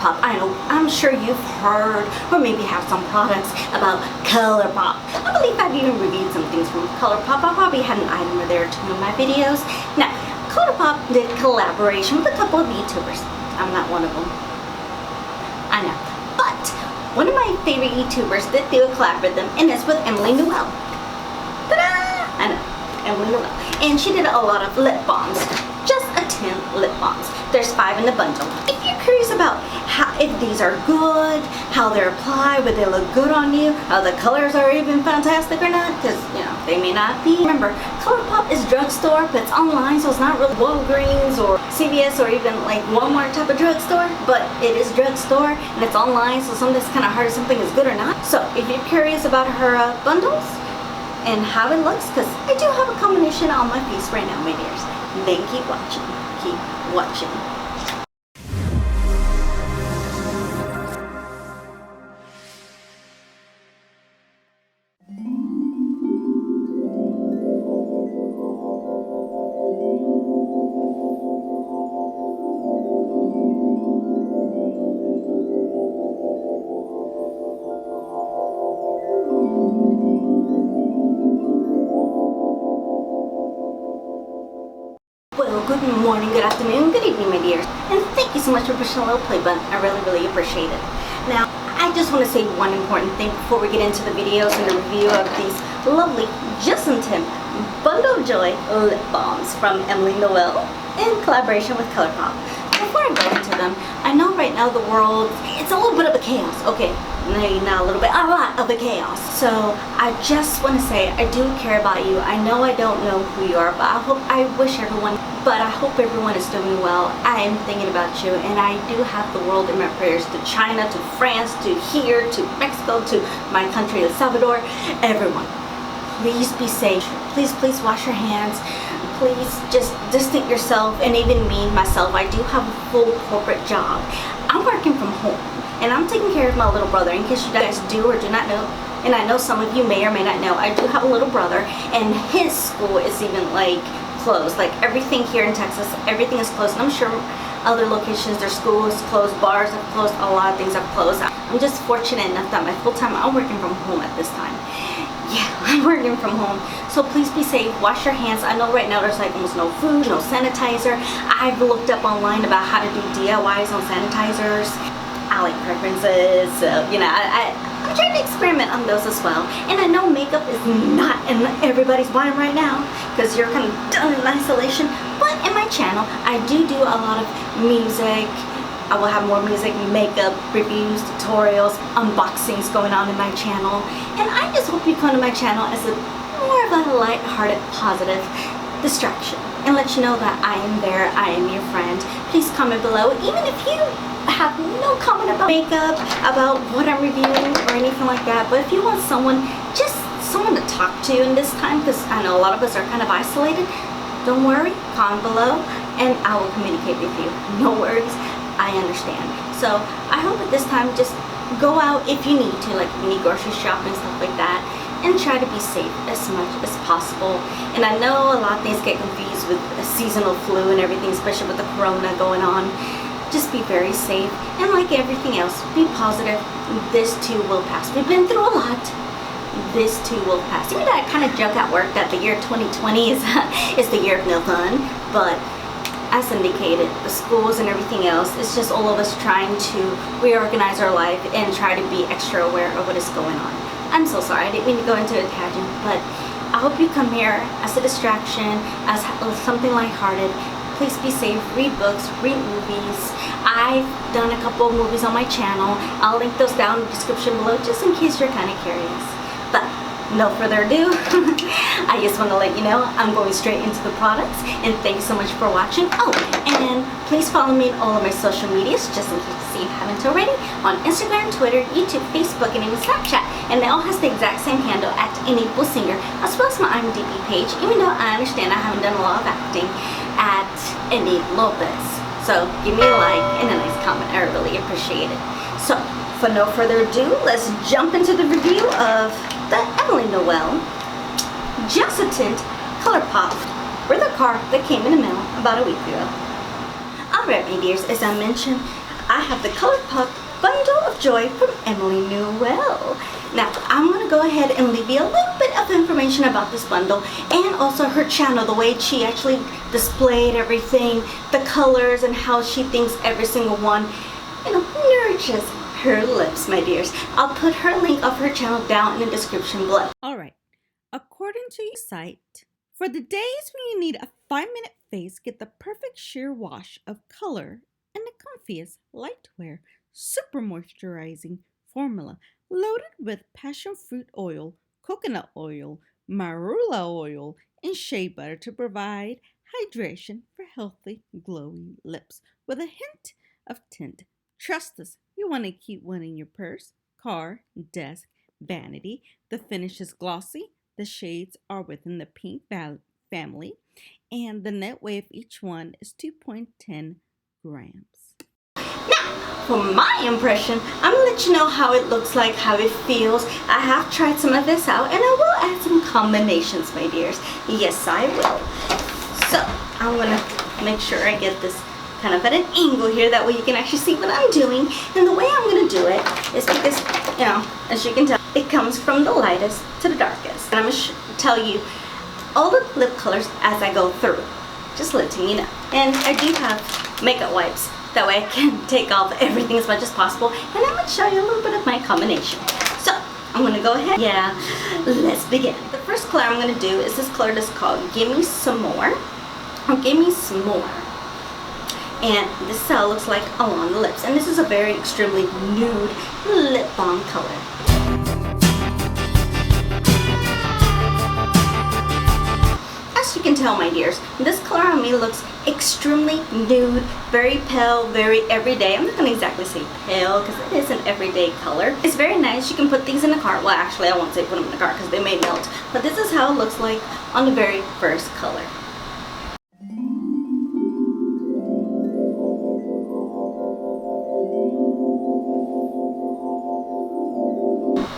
ColourPop. I'm sure you've heard or maybe have some products about ColourPop. I believe I've even reviewed some things from ColourPop. I probably had an item or there or two in my videos. Now, ColourPop did collaboration with a couple of YouTubers. I'm not one of them. I know. But one of my favorite YouTubers did do a collab with them, and it's with Emily Noel. Ta-da! I know. Emily Noel. And she did a lot of lip balms. Just a 10 lip balms. There's 5 in the bundle. If you're curious about if these are good, how they're applied, whether they look good on you, how the colors are even fantastic or not, because, you know, they may not be. Remember, ColourPop is drugstore, but it's online, so it's not really Walgreens or CVS or even like Walmart type of drugstore, but it is drugstore and it's online, so sometimes it's kind of hard if something is good or not. So if you're curious about her bundles and how it looks, because I do have a combination on my face right now, my dears. Then keep watching. Keep watching. Good morning, good afternoon, good evening, my dears. And thank you so much for pushing the little play button. I really appreciate it. Now, I just want to say one important thing before we get into the videos and the review of these lovely Just and Tint Bundle of Joy lip balms from Emily Noel in collaboration with ColourPop. Before I go into them, I know right now the world, it's a little bit of a chaos. Okay, maybe not a little bit, a lot of a chaos. So I just want to say I do care about you. I know I don't know who you are, but I hope everyone is doing well. I am thinking about you, and I do have the world in my prayers, to China, to France, to here, to Mexico, to my country, El Salvador, everyone. Please be safe. Please wash your hands. Please just distance yourself, and even me, myself, I do have a full corporate job. I'm working from home, and I'm taking care of my little brother, in case you guys do or do not know. And I know some of you may or may not know, I do have a little brother, and his school is even like closed. Like everything here in Texas, everything is closed. And I'm sure other locations, their school is closed, bars have closed, a lot of things have closed. I'm just fortunate enough that my full-time, I'm working from home at this time. Yeah, I'm working from home. So please be safe, wash your hands. I know right now there's like almost no food, no sanitizer. I've looked up online about how to do DIYs on sanitizers. I like preferences, so you know, I'm trying to experiment on those as well. And I know makeup is not in everybody's mind right now because you're kind of done in isolation. But in my channel, I do a lot of music. I will have more music, makeup, reviews, tutorials, unboxings going on in my channel. And I just hope you come to my channel as a more of a light-hearted, positive distraction and let you know that I am there, I am your friend. Please comment below, even if you have no comment about makeup, about what I'm reviewing or anything like that. But if you want someone, just someone to talk to in this time, because I know a lot of us are kind of isolated, don't worry, comment below and I will communicate with you. No worries, I understand. So I hope at this time, just go out if you need to, like if you need grocery shopping, stuff like that, and try to be safe as much as possible. And I know a lot of things get confused with a seasonal flu and everything, especially with the corona going on. Just be very safe, and like everything else, be positive. This too will pass. We've been through a lot. This too will pass. Even though I kind of joke at work that the year 2020 is the year of no fun, but as indicated, the schools and everything else, it's just all of us trying to reorganize our life and try to be extra aware of what is going on. I'm so sorry, I didn't mean to go into a tangent, but I hope you come here as a distraction, as something lighthearted. Please be safe, read books, read movies. I've done a couple of movies on my channel. I'll link those down in the description below just in case you're kind of curious. But no further ado, I just want to let you know I'm going straight into the products, and thank you so much for watching. Oh, and please follow me on all of my social medias, just in case you haven't already, on Instagram, Twitter, YouTube, Facebook, and even Snapchat. And it all has the exact same handle at Enidbluesinger, as well as my IMDb page, even though I understand I haven't done a lot of acting, at Enidbluesinger. So give me a like and a nice comment, I really appreciate it. So for no further ado, let's jump into the review of the Emily Noel Just a Tint ColourPop for the card that came in the mail about a week ago. Alright, my dears, as I mentioned, I I have the ColourPop Bundle of Joy from Emily Newell. Now, I'm going to go ahead and leave you a little bit of information about this bundle and also her channel, the way she actually displayed everything, the colors, and how she thinks every single one, nourishes her lips, my dears. I'll put her link of her channel down in the description below. Alright, according to your site, for the days when you need a 5-minute face, get the perfect sheer wash of color and the comfiest lightwear, super moisturizing formula loaded with passion fruit oil, coconut oil, marula oil, and shea butter to provide hydration for healthy, glowy lips with a hint of tint. Trust us, you want to keep one in your purse, car, desk, vanity. The finish is glossy. The shades are within the pink family, and the net weight of each one is 2.10 grams. Now, for my impression, I'm going to let you know how it looks like, how it feels. I have tried some of this out, and I will add some combinations, my dears. Yes, I will. So, I'm going to make sure I get this kind of at an angle here, that way you can actually see what I'm doing. And the way I'm going to do it is because, as you can tell, it comes from the lightest to the darkest. And I'm going to tell you all the lip colors as I go through, just letting you know. And I do have makeup wipes, that way I can take off everything as much as possible. And I'm going to show you a little bit of my combination. So, I'm going to go ahead. Yeah, let's begin. The first color I'm going to do is this color that's called Gimme S'more, or Gimme S'more. And this is how it looks like along the lips. And this is a very extremely nude lip balm color. As you can tell, my dears, this color on me looks extremely nude, very pale, very everyday. I'm not going to exactly say pale because it is an everyday color. It's very nice. You can put these in the car. Well, actually, I won't say put them in the car because they may melt. But this is how it looks like on the very first color.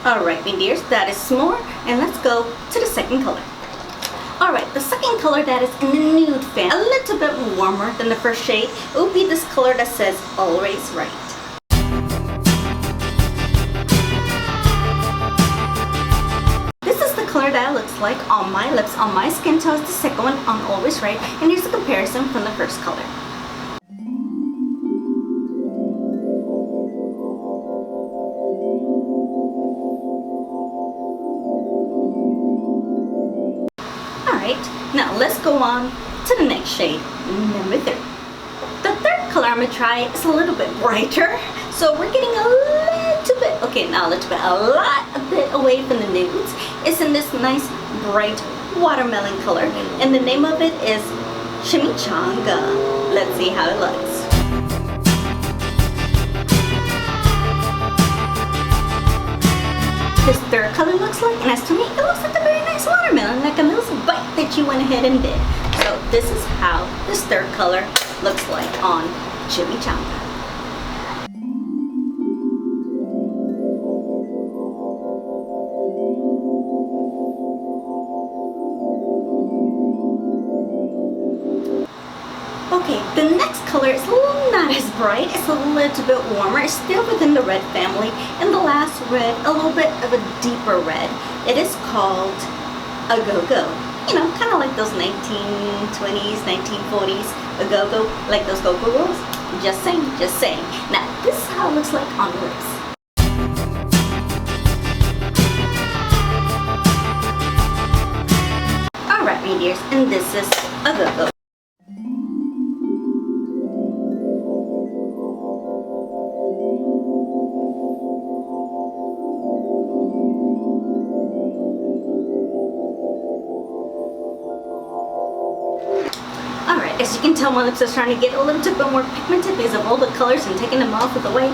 Alright, my dears, that is S'more, and let's go to the second color. Alright, the second color that is in the nude family, a little bit warmer than the first shade, it will be this color that says Always Right. This is the color that it looks like on my lips, on my skin tone, is the second one on Always Right, and here's a comparison from the first color. Now let's go on to the next shade, number 3. The third color I'm going to try is a little bit brighter. So we're getting a little bit, okay, not a little bit, a bit away from the nudes. It's in this nice bright watermelon color. And the name of it is Chimi Changa. Let's see how it looks. This third color looks like, and as to me, it looks like a very nice watermelon, like a little bite that you went ahead and did. So this is how this third color looks like on Chimi Changa. Okay, the next color is not as bright, it's a little bit warmer, it's still within the red family, and the last red, a little bit of a deeper red. It is called a go-go. Kind of like those 1920s, 1940s, a go-go, like those go-go girls. Just saying, just saying. Now, this is how it looks like on the lips. Alright, my dears, and this is a go-go. Alright, as you can tell, my lips are starting to get a little bit more pigmented because of all the colors and taking them off with the weight.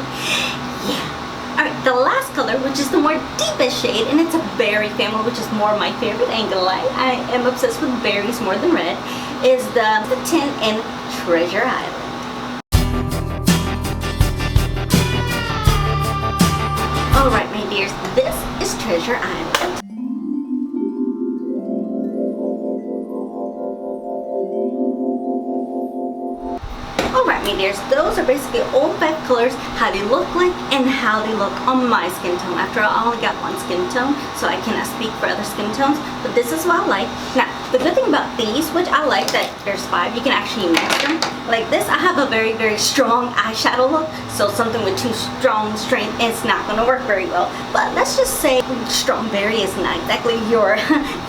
Yeah. Alright, the last color, which is the more deepest shade, and it's a berry family, which is more my favorite angle. I am obsessed with berries more than red, is the Tint in Treasure Island. Alright, my dears, this is Treasure Island. Alright, my dears, those are basically all 5 colors, how they look like and how they look on my skin tone. After all, I only got one skin tone, so I cannot speak for other skin tones, but this is what I like. Now, the good thing about these, which I like that there's 5, you can actually mix them. Like this, I have a very, very strong eyeshadow look, so something with too strong strength, it's not going to work very well. But let's just say strong berry is not exactly your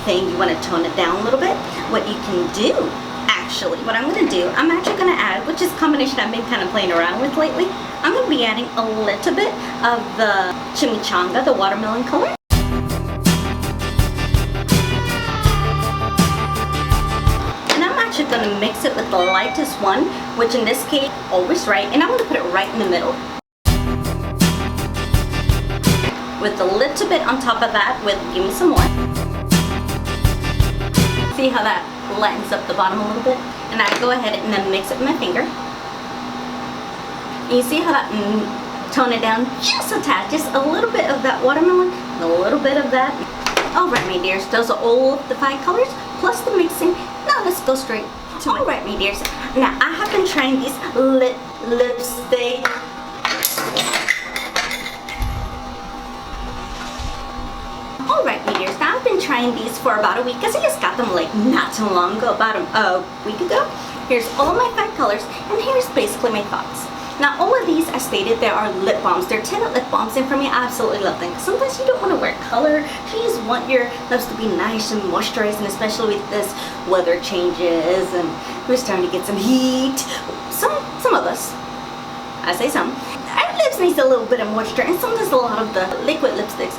thing. You want to tone it down a little bit. What you can do, actually, what I'm going to do, I'm actually going to add, which is a combination I've been kind of playing around with lately. I'm going to be adding a little bit of the Chimi Changa, the watermelon color. Going to mix it with the lightest one, which in this case, Always Right, and I'm going to put it right in the middle. With a little bit on top of that with Gimme S'more. See how that lightens up the bottom a little bit? And I go ahead and then mix it with my finger. And you see how that tone it down just a tad, just a little bit of that watermelon, and a little bit of that. Alright, my dears, those are all the 5 colors plus the mixing. Now let's go straight to Alright, my dears. Now I have been trying these lipstick. Alright, my dears, now I've been trying these for about a week because I just got them like not too long ago, about a week ago. Here's all my 5 colors, and here's basically my thoughts. Now, all of these, as stated, there are lip balms. They're tinted lip balms, and for me, I absolutely love them. Sometimes you don't want to wear color. You just want your lips to be nice and moisturized, and especially with this weather changes, and we're starting to get some heat. Some of us, I say some, our lips needs a little bit of moisture, and sometimes a lot of the liquid lipsticks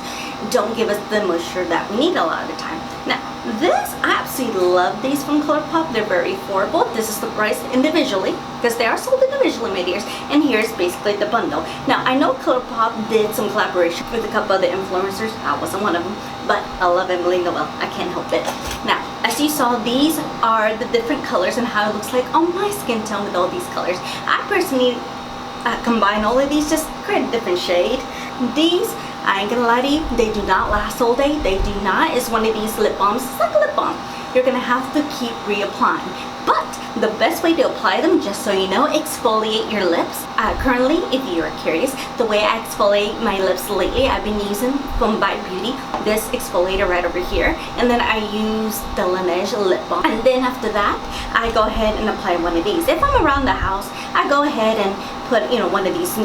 don't give us the moisture that we need a lot of the time. Now, this, I absolutely love these from Colourpop. They're very affordable. This is the price individually, because they are sold individually, my dears. And here's basically the bundle. Now, I know Colourpop did some collaboration with a couple of the influencers. I wasn't one of them, but I love Emily Noel. I can't help it. Now, as you saw, these are the different colors and how it looks like on my skin tone with all these colors. I personally combine all of these, just create a different shade. These, I ain't gonna lie to you, they do not last all day. They do not. It's one of these lip balms. It's like a lip balm. You're gonna have to keep reapplying. But the best way to apply them, just so you know, exfoliate your lips. Currently, if you are curious, the way I exfoliate my lips lately, I've been using from Bite Beauty this exfoliator right over here, and then I use the Laneige lip balm. And then after that, I go ahead and apply one of these. If I'm around the house, I go ahead and put, you know, one of these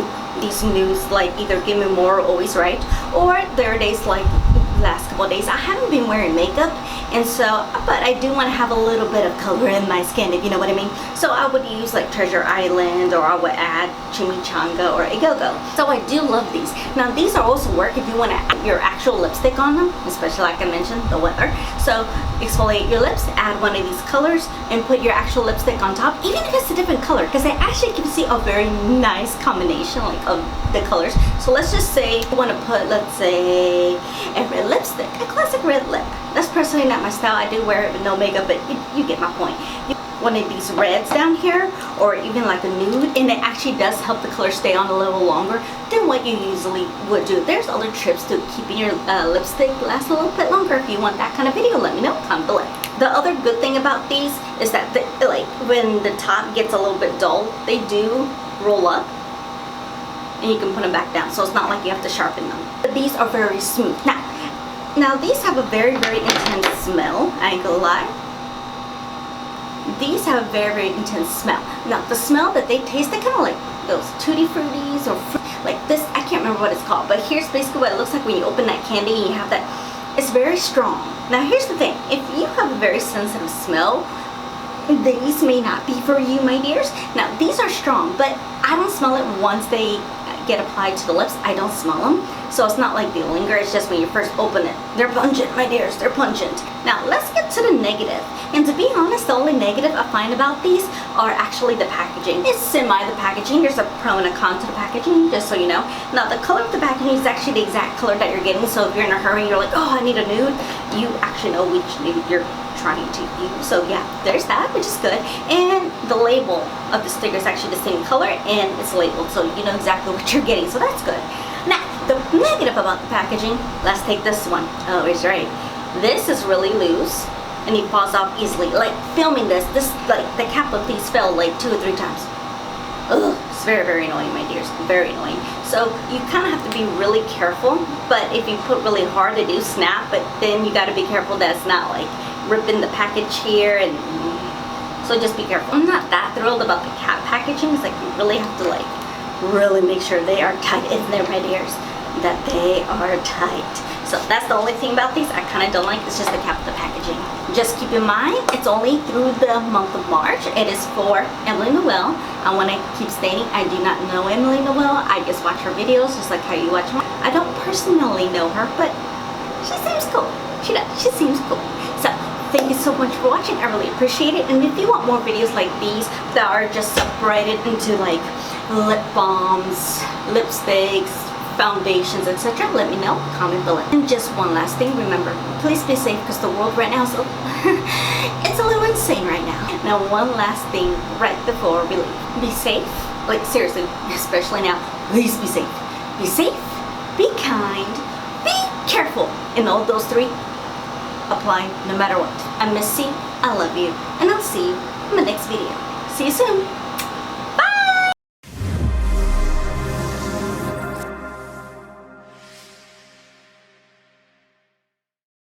nudes, like either Gimme S'more or Always Right, or there are days like last couple of days I haven't been wearing makeup, and so, but I do want to have a little bit of color in my skin, if you know what I mean. So I would use like Treasure Island, or I would add Chimi Changa or xoxo. So I do love these. Now these are also work if you want to add your actual lipstick on them, especially like I mentioned, the weather. So exfoliate your lips, add one of these colors, and put your actual lipstick on top, even if it's a different color, because they actually can see a very nice combination like of the colors. So let's just say you want to put, let's say, a red lipstick, a classic red lip. That's personally not my style. I do wear it with no makeup, but you get my point. One of these reds down here, or even like a nude, and it actually does help the color stay on a little longer than what you usually would do. There's other tips to keeping your lipstick last a little bit longer. If you want that kind of video, let me know, comment below. The other good thing about these is that like when the top gets a little bit dull, they do roll up, and you can put them back down, so it's not like you have to sharpen them. But these are very smooth. Now these have a very, very intense smell. I ain't gonna lie. These have a very, very intense smell. Now the smell that they taste, they kind of like those Tutti Fruities or like this. I can't remember what it's called, but here's basically what it looks like when you open that candy and you have that. It's very strong. Now here's the thing. If you have a very sensitive smell, these may not be for you, my dears. Now these are strong, but I don't smell it once they get applied to the lips. I don't smell them, so it's not like they linger. It's just when you first open it, they're pungent, my dears. They're pungent. Now let's get to the negative. And to be honest, the only negative I find about these are actually the packaging. It's semi the packaging. There's a pro and a con to the packaging, just so you know. Now the color of the packaging is actually the exact color that you're getting, so if you're in a hurry, you're like, oh, I need a nude, you actually know which nude you're trying to use. So yeah, there's that, which is good. And the label of the sticker is actually the same color, and it's labeled, so you know exactly what you're getting, so that's good. Now the negative about the packaging, let's take this one. Oh, it's right. This is really loose, and it falls off easily. Like filming this like the cap of these fell like 2 or 3 times. Ugh, it's very, very annoying, my dears. Very annoying. So you kind of have to be really careful. But if you put really hard, they do snap. But then you got to be careful that it's not like ripping the package here. And so just be careful. I'm not that thrilled about the cap packaging. It's like you really have to like really make sure they are tight in there, my dears. That they are tight. So that's the only thing about these I kind of don't like. It's just the cap, the packaging. Just keep in mind, it's only through the month of March. It is for Emily Noel. I want to keep stating, I do not know Emily Noel. I just watch her videos, just like how you watch mine. I don't personally know her, but she seems cool. She does. She seems cool. So thank you so much for watching. I really appreciate it. And if you want more videos like these that are just separated into like lip balms, lipsticks, foundations, etc., let me know, comment below. And just one last thing, remember, please be safe because the world right now is it's a little insane right now. Now one last thing right before we leave. Be safe, like seriously, especially now, please be safe. Be safe, be kind, be careful, and all those three apply no matter what. I'm Miss C, I love you, and I'll see you in my next video. See you soon.